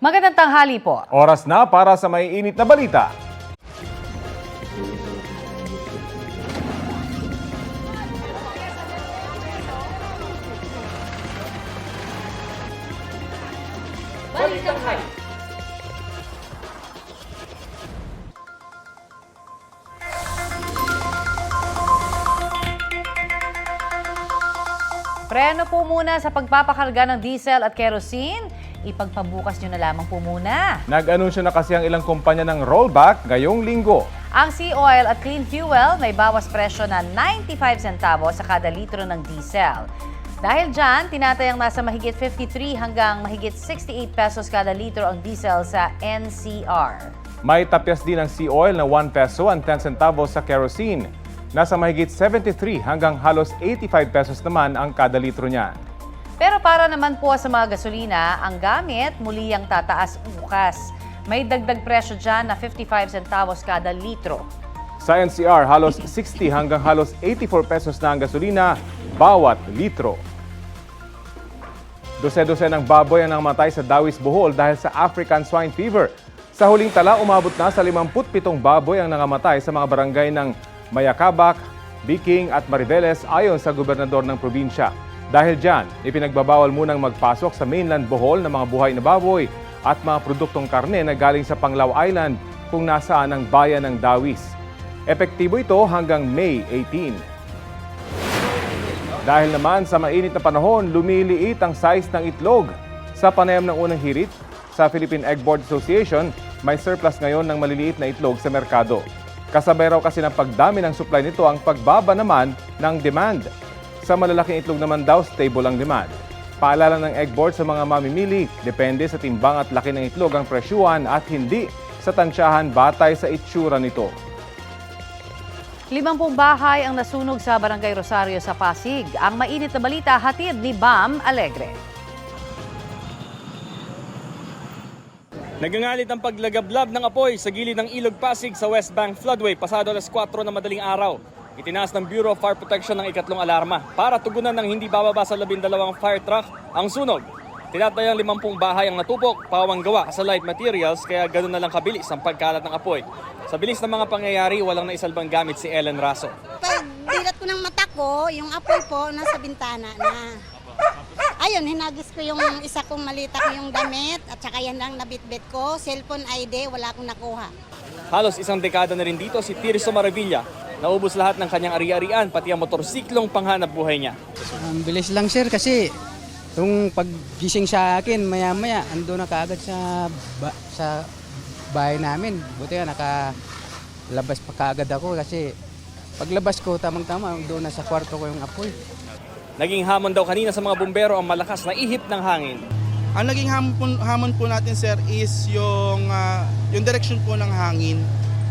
Magandang tanghali po. Oras na para sa may init na balita. Balitang hali. Preno po muna sa pagpapakarga ng diesel at kerosene. Ipagpabukas nyo na lamang po muna. Nag-anunsyo na kasi ang ilang kumpanya ng rollback ngayong linggo. Ang Sea Oil at Clean Fuel may bawas presyo na 95 centavos sa kada litro ng diesel. Dahil dyan, tinatayang nasa mahigit 53 hanggang mahigit 68 pesos kada litro ang diesel sa NCR. May tapyas din ang sea oil na 1 peso and 10 centavos sa kerosene. Nasa mahigit 73 hanggang halos 85 pesos naman ang kada litro niya. Pero para naman po sa mga gasolina, ang gamit muli ang tataas bukas. May dagdag presyo dyan na 55 centavos kada litro. Sa NCR, halos 60 hanggang halos 84 pesos na ang gasolina bawat litro. Dose-dose ng baboy ang namatay sa Dawis, Bohol dahil sa African Swine Fever. Sa huling tala, umabot na sa 57 baboy ang nangamatay sa mga barangay ng Mayakabak, Biking at Mariveles ayon sa gobernador ng probinsya. Dahil dyan, ipinagbabawal munang magpasok sa mainland Bohol ng mga buhay na baboy at mga produktong karne na galing sa Panglao Island kung nasaan ang bayan ng Dawis. Epektibo ito hanggang May 18. Dahil naman sa mainit na panahon, lumiliit ang size ng itlog. Sa panayam ng unang hirit, sa Philippine Egg Board Association, may surplus ngayon ng maliliit na itlog sa merkado. Kasabay raw kasi ng pagdami ng supply nito ang pagbaba naman ng demand. Sa malalaking itlog naman daw, stable ang demand. Paalala ng Egg Board sa mga mamimili, depende sa timbang at laki ng itlog ang presyuhan at hindi sa tansyahan batay sa itsura nito. 50 bahay ang nasunog sa Barangay Rosario sa Pasig. Ang mainit na balita hatid ni Bam Alegre. Nagangalit ang paglagablab ng apoy sa gilid ng Ilog Pasig sa West Bank Floodway pasado alas 4 na madaling araw. Itinaas ng Bureau of Fire Protection ng ikatlong alarma para tugunan ng hindi bababa sa 12 fire truck ang sunog. Tinatayang 50 bahay ang natupok, pawang gawa sa light materials kaya ganoon na lang kabilis ang pagkalat ng apoy. Sa bilis ng mga pangyayari, walang naisalbang gamit si Ellen Raso. Pag dilat ko ng mata ko, yung apoy po nasa bintana na. Ayun, hinagis ko yung isa kong malita ko yung damit at saka yan lang nabitbit ko. Cellphone ID, wala akong nakuha. Halos isang dekada na rin dito si Tirso Maravilla. Naubos lahat ng kanyang ari-arian pati ang motorsiklong panghanap buhay niya. Ang bilis lang sir kasi yung paggising sa akin maya-maya ando na kaagad sa bahay namin. Buti nga nakalabas pa kaagad ako kasi paglabas ko tamang-tama doon na sa kwarto ko yung apoy. Naging hamon daw kanina sa mga bumbero ang malakas na ihip ng hangin. Ang naging hamon po natin sir is yung direction po ng hangin.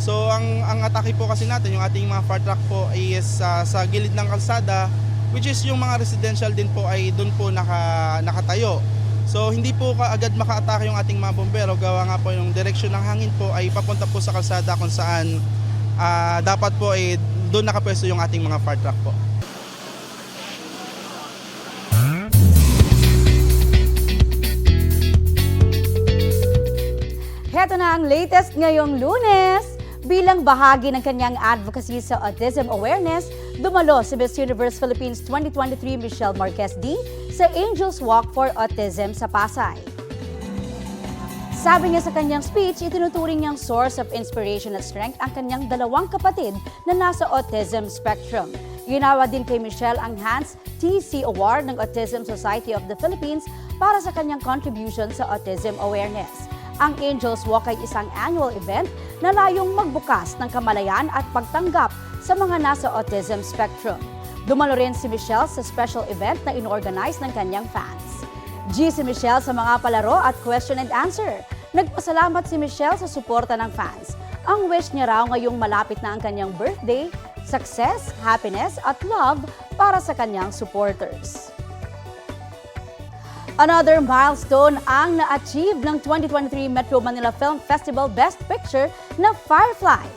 So ang atake po kasi natin, yung ating mga fire truck po is sa gilid ng kalsada, which is yung mga residential din po ay doon po nakatayo. So hindi po agad maka-atake yung ating mga bombero, gawa nga po yung direction ng hangin po ay papunta po sa kalsada kung saan dapat po ay doon nakapwesto yung ating mga fire truck po. Heto na ang latest ngayong Lunes. Bilang bahagi ng kanyang advocacy sa autism awareness, dumalo si Miss Universe Philippines 2023 Michelle Marquez D sa Angels Walk for Autism sa Pasay. Sabi niya sa kanyang speech, itinuturing niyang source of inspiration at strength ang kanyang dalawang kapatid na nasa autism spectrum. Ginawa din kay Michelle ang Hans T.C. Award ng Autism Society of the Philippines para sa kanyang contribution sa autism awareness. Ang Angels Walk ay isang annual event na layong magbukas ng kamalayan at pagtanggap sa mga nasa autism spectrum. Dumalo rin si Michelle sa special event na inorganize ng kanyang fans. Si Michelle sa mga palaro at question and answer. Nagpasalamat si Michelle sa suporta ng fans. Ang wish niya raw ngayong malapit na ang kanyang birthday, success, happiness at love para sa kanyang supporters. Another milestone ang na-achieve ng 2023 Metro Manila Film Festival Best Picture na Firefly.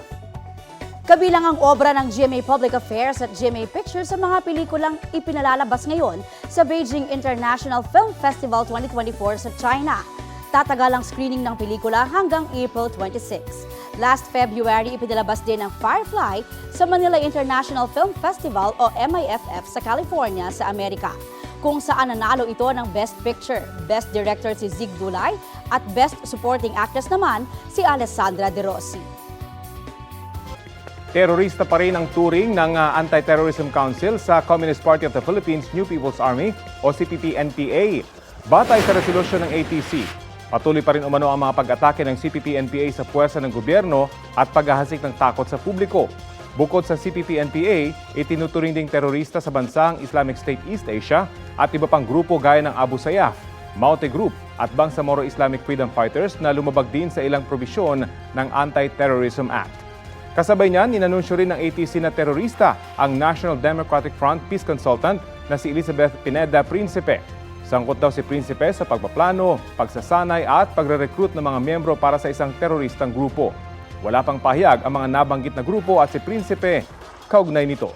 Kabilang ang obra ng GMA Public Affairs at GMA Pictures sa mga pelikulang ipinalalabas ngayon sa Beijing International Film Festival 2024 sa China. Magtatagal ang screening ng pelikula hanggang April 26. Last February, ipinalabas din ang Firefly sa Manila International Film Festival o MIFF sa California sa Amerika, kung saan nanalo ito ng Best Picture, Best Director si Zig Dulay at Best Supporting Actress naman si Alessandra De Rossi. Terorista pa rin ang turing ng Anti-Terrorism Council sa Communist Party of the Philippines New People's Army o CPP-NPA. Batay sa resolusyon ng ATC, patuloy pa rin umano ang mga pag-atake ng CPP-NPA sa puwersa ng gobyerno at paghahasik ng takot sa publiko. Bukod sa CPP-NPA, itinuturing ding terorista sa bansang Islamic State East Asia at iba pang grupo gaya ng Abu Sayyaf, Maute Group at Bangsamoro Islamic Freedom Fighters na lumabag din sa ilang probisyon ng Anti-Terrorism Act. Kasabay niyan, inanunsyo rin ng ATC na terorista ang National Democratic Front Peace Consultant na si Elizabeth Pineda Principe. Sangkot daw si Principe sa pagpaplano, pagsasanay at pagre-recruit ng mga miyembro para sa isang teroristang grupo. Wala pang pahayag ang mga nabanggit na grupo at si Principe kaugnay nito.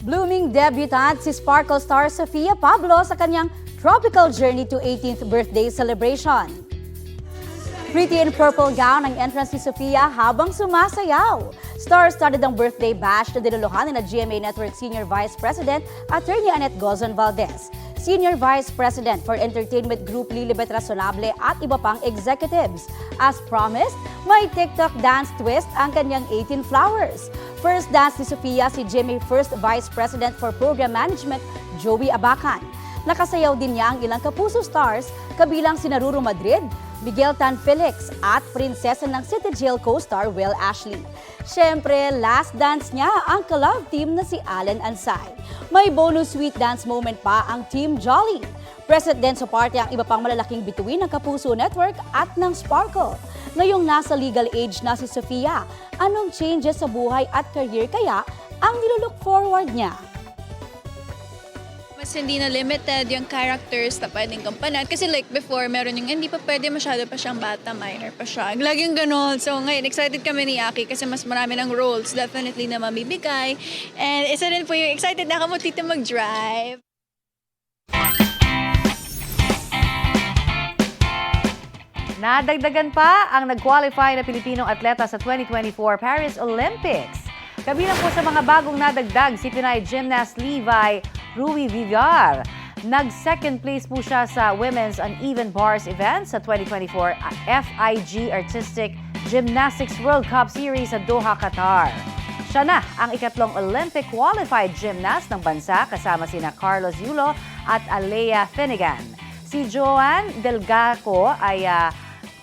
Blooming debutant si Sparkle star Sofia Pablo sa kanyang tropical journey to 18th birthday celebration. Pretty in purple gown ang entrance ni Sofia habang sumasayaw. Star-studded ang birthday bash na dinuluhan ni GMA Network Senior Vice President Attorney Annette Gozon Valdez, Senior Vice President for Entertainment Group Lilibet Razonable at iba pang executives. As promised, may TikTok dance twist ang kanyang 18 Flowers. First dance ni Sofia si GMA First Vice President for Program Management Joey Abacan. Nakasayaw din niya ang ilang kapuso stars kabilang si Ruru Madrid, Miguel Tan Felix at prinsesa ng City Jail co-star Will Ashley. Siyempre, last dance niya ang ka-love team na si Allen Ansay. May bonus sweet dance moment pa ang Team Jolly. Present din sa party ang iba pang malalaking bituin ng Kapuso Network at ng Sparkle. Ngayong nasa legal age na si Sofia, anong changes sa buhay at career kaya ang nilulook forward niya? Mas hindi na limited yung characters na pwedeng gampanan. Kasi like before, meron yung hindi pa pwede, masyado pa siyang bata, minor pa siya. Laging ganon. So ngayon, excited kami ni Aki kasi mas marami ng roles definitely na mamibigay. And isa rin po yung excited na kamo tito mag-drive. Nadagdagan pa ang nag-qualify na Pilipinong atleta sa 2024 Paris Olympics. Kabilang po sa mga bagong nadagdag si Pinay gymnast Levi Rui Villar. Nag-second place po siya sa Women's Uneven Bars event sa 2024 FIG Artistic Gymnastics World Cup Series sa Doha, Qatar. Siya na ang ikatlong Olympic qualified gymnast ng bansa kasama sina Carlos Yulo at Alea Finnegan. Si Joanne Delgaco ay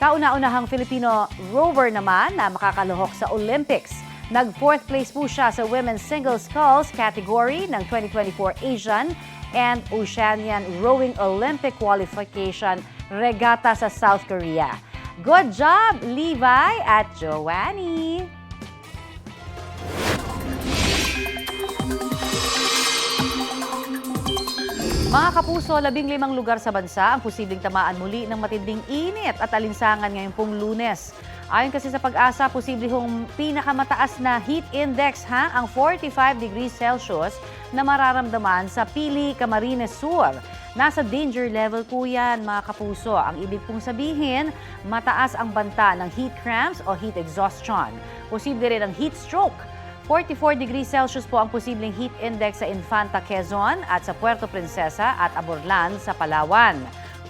kauna-unahang Filipino rower naman na makakaluhok sa Olympics. Nag-fourth place po siya sa Women's Single Sculls category ng 2024 Asian and Oceanian Rowing Olympic Qualification Regatta sa South Korea. Good job, Levi at Joannie! Mga kapuso, 15 lugar sa bansa ang posibleng tamaan muli ng matinding init at alinsangan ngayong pong Lunes. Ayon kasi sa Pag-asa, posible hong pinakamataas na heat index ang 45 degrees Celsius na mararamdaman sa Pili, Camarines Sur. Nasa danger level po yan, mga kapuso. Ang ibig pong sabihin, mataas ang banta ng heat cramps o heat exhaustion. Posible rin ang heat stroke. 44 degrees Celsius po ang posibleng heat index sa Infanta, Quezon at sa Puerto Princesa at Aborlan sa Palawan.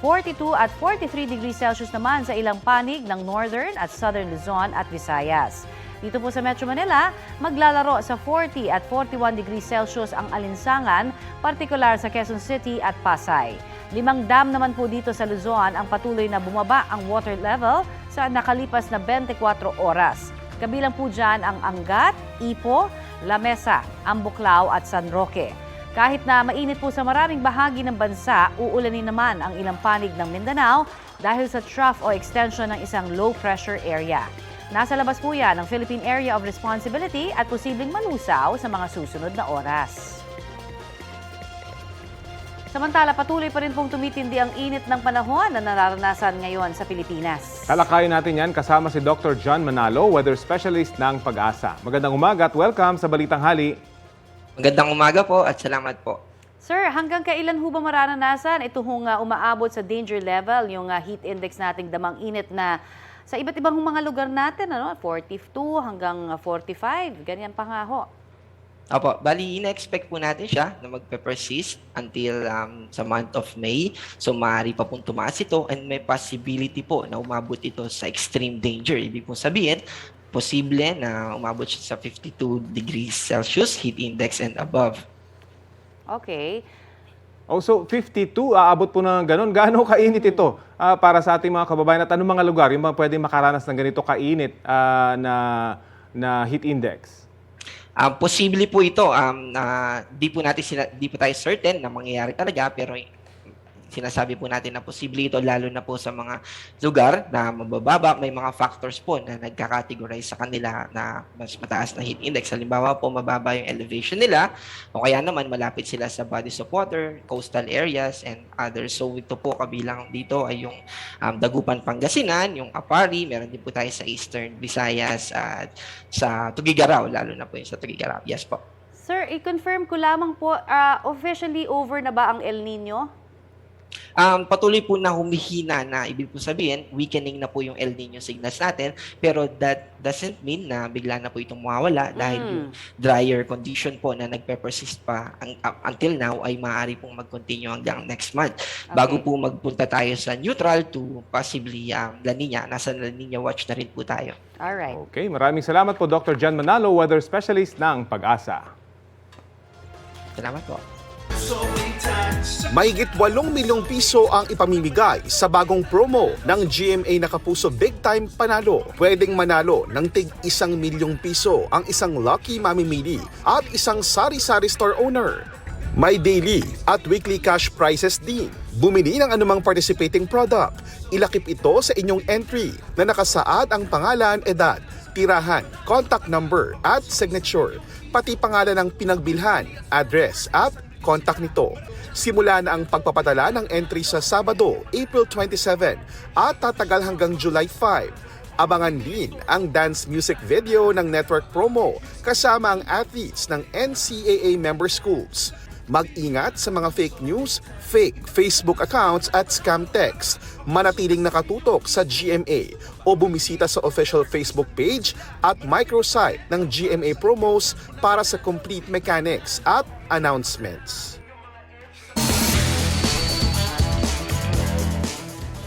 42 at 43 degrees Celsius naman sa ilang panig ng Northern at Southern Luzon at Visayas. Dito po sa Metro Manila, maglalaro sa 40 at 41 degrees Celsius ang alinsangan, partikular sa Quezon City at Pasay. 5 dam naman po dito sa Luzon ang patuloy na bumaba ang water level sa nakalipas na 24 oras. Kabilang po dyan ang Angat, Ipo, Lamesa, Ambuklao at San Roque. Kahit na mainit po sa maraming bahagi ng bansa, uulanin naman ang ilang panig ng Mindanao dahil sa trough o extension ng isang low-pressure area. Nasa labas po yan ng Philippine Area of Responsibility at posibleng malusaw sa mga susunod na oras. Samantala, patuloy pa rin pong tumitindi ang init ng panahon na nararanasan ngayon sa Pilipinas. Talakayin natin yan kasama si Dr. John Manalo, weather specialist ng Pag-asa. Magandang umaga at welcome sa Balitang Hali. Magandang umaga po at salamat po. Sir, hanggang kailan ho ba mararanasan ito hong umaabot sa danger level, yung heat index nating damang init na sa iba't ibang mga lugar natin, 42 hanggang 45, ganyan pa nga ho. Opo, bali ina-expect po natin siya na magpe-persist until sa month of May. So maaari pa pong tumaas ito and may possibility po na umabot ito sa extreme danger. Ibig pong sabihin, posible na umabot siya sa 52 degrees Celsius heat index and above. Okay. So 52, aabot po ng ganun. Gaano kainit ito para sa ating mga kababayan at anong mga lugar yung mga pwedeng makaranas ng ganito kainit na heat index? Posible po ito. Di po tayo certain na mangyayari talaga pero sinasabi po natin na posible ito lalo na po sa mga lugar na mabababa. May mga factors po na nagka-categorize sa kanila na mas mataas na heat index. Halimbawa po, mababa yung elevation nila o kaya naman malapit sila sa bodies of water, coastal areas, and others. So ito po kabilang dito ay yung Dagupan, Pangasinan, yung Apari, meron din po tayo sa Eastern Visayas at sa Tugigaraw, lalo na po yung sa Tugigaraw. Yes po. Sir, i-confirm ko lamang po, officially over na ba ang El Nino? Patuloy po na humihina na, ibig po sabihin, weakening na po yung El Nino signals natin, pero that doesn't mean na bigla na po itong mawawala dahil yung drier condition po na nagpe-persist pa until now ay maaari pong mag-continue hanggang next month. Okay. Bago po magpunta tayo sa neutral to possibly La Nina, nasa La Nina watch na rin po tayo. Alright. Okay, maraming salamat po Dr. Jan Manalo, weather specialist ng Pag-asa. Salamat po. Mahigit 8 milyong piso ang ipamimigay sa bagong promo ng GMA Nakapuso Big Time Panalo. Pwedeng manalo ng tig 1 milyong piso ang isang lucky mamimili at isang sari-sari store owner. May daily at weekly cash prizes din. Bumili ng anumang participating product. Ilakip ito sa inyong entry na nakasaad ang pangalan, edad, tirahan, contact number at signature, pati pangalan ng pinagbilhan, address at contact nito. Simula na ang pagpapadala ng entry sa Sabado, April 27 at tatagal hanggang July 5. Abangan din ang dance music video ng network promo kasama ang athletes ng NCAA member schools. Mag-ingat sa mga fake news, fake Facebook accounts at scam text. Manatiling nakatutok sa GMA o bumisita sa official Facebook page at microsite ng GMA Promos para sa complete mechanics at announcements.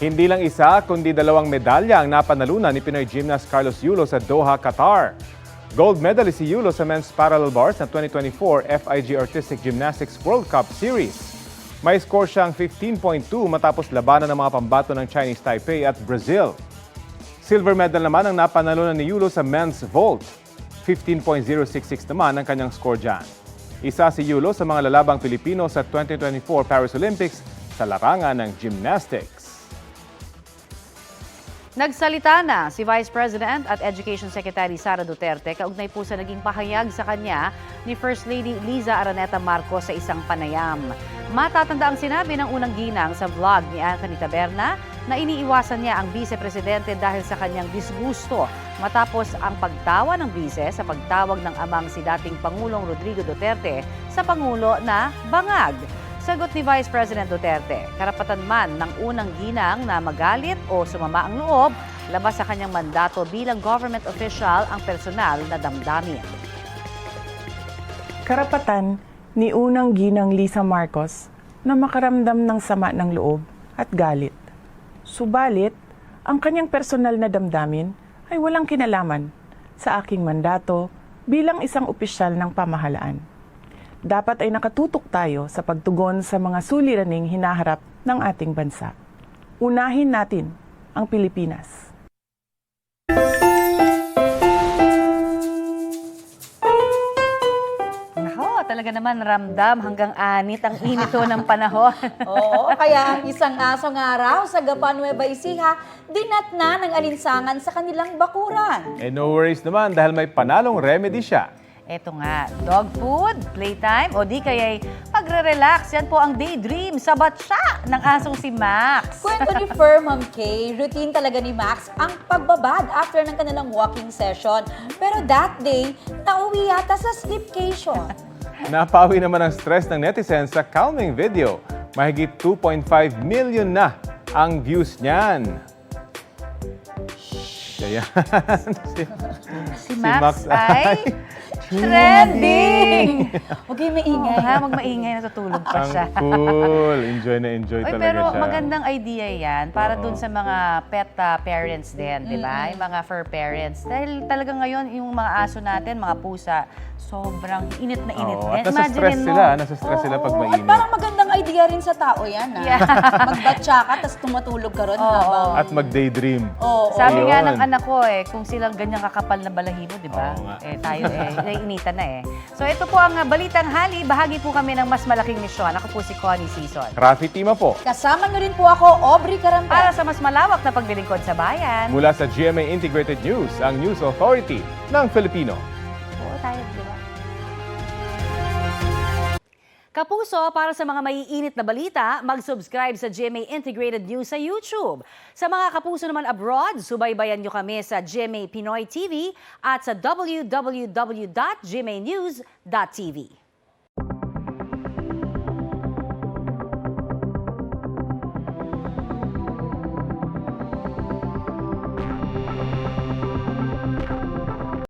Hindi lang isa, kundi 2 medalya ang napanalunan ni Pinoy gymnast Carlos Yulo sa Doha, Qatar. Gold medalist si Yulo sa men's parallel bars na 2024 FIG Artistic Gymnastics World Cup Series. May score siyang 15.2 matapos labanan ng mga pambato ng Chinese Taipei at Brazil. Silver medal naman ang napanalunan ni Yulo sa men's vault. 15.066 naman ang kanyang score dyan. Isa si Yulo sa mga lalabang Pilipino sa 2024 Paris Olympics sa larangan ng gymnastics. Nagsalita na si Vice President at Education Secretary Sara Duterte kaugnay po sa naging pahayag sa kanya ni First Lady Liza Araneta Marcos sa isang panayam. Matatanda ang sinabi ng unang ginang sa vlog ni Anthony Taberna na iniiwasan niya ang Vice Presidente dahil sa kanyang disgusto matapos ang pagtawa ng Vice sa pagtawag ng amang si dating Pangulong Rodrigo Duterte sa Pangulo na bangag. Sagot ni Vice President Duterte, karapatan man ng unang ginang na magalit o sumama ang loob, labas sa kanyang mandato bilang government official ang personal na damdamin. Karapatan ni unang ginang Liza Marcos na makaramdam ng sama ng loob at galit. Subalit, ang kanyang personal na damdamin ay walang kinalaman sa aking mandato bilang isang opisyal ng pamahalaan. Dapat ay nakatutok tayo sa pagtugon sa mga suliraning hinaharap ng ating bansa. Unahin natin ang Pilipinas. Nako, talaga naman ramdam hanggang anit ang inito ng panahon. Oo, kaya ang isang aso nga raw sa Gapan Nueva Ecija, dinatna ng alinsangan sa kanilang bakuran. No worries naman dahil may panalong remedy siya. Eto nga, dog food, playtime, o di kaya'y pagre-relax. Yan po ang daydream sa batsa ng asong si Max. Kwento ni Ma'am Kay, routine talaga ni Max ang pagbabad after ng kanilang walking session. Pero that day, nauwi yata sa sleepcation. Napawi naman ang stress ng netizens sa calming video. Mahigit 2.5 million na ang views niyan. Ayan. Si Max ay trending! Huwag kayong maingay. Huwag maingay, natutulog pa Ang siya. cool. Enjoy na enjoy Oy, talaga pero siya. magandang idea yan para Oo. dun sa mga pet parents din, di ba? Yung mga fur parents. Dahil talaga ngayon, yung mga aso natin, mga pusa, sobrang init na init Oo, din. at nasa-stress Imaginin mo. sila. Nasa-stress sila pag At mainit. parang magandang idea rin sa tao yan. Yeah. Magbatsa ka, tapos tumatulog ka ron Oo. habang... At mag-daydream. Oo. Sabi nga Yun. ng anak ko kung silang ganyang kakapal na balahibo, di ba? Oo nga. Tayo naiinitan na So ito po ang Balitang Hali. Bahagi po kami ng mas malaking misyon. Ako po si Connie Season. Rafi Tima po. Kasama nyo rin po ako, Aubrey Carampel. Para sa mas malawak na paglilingkod sa bayan. Mula sa GMA Integrated News, ang News Authority ng Filipino. Oo, tayo, di ba? Kapuso, para sa mga maiinit na balita, mag-subscribe sa GMA Integrated News sa YouTube. Sa mga kapuso naman abroad, subaybayan nyo kami sa GMA Pinoy TV at sa www.gmanews.tv.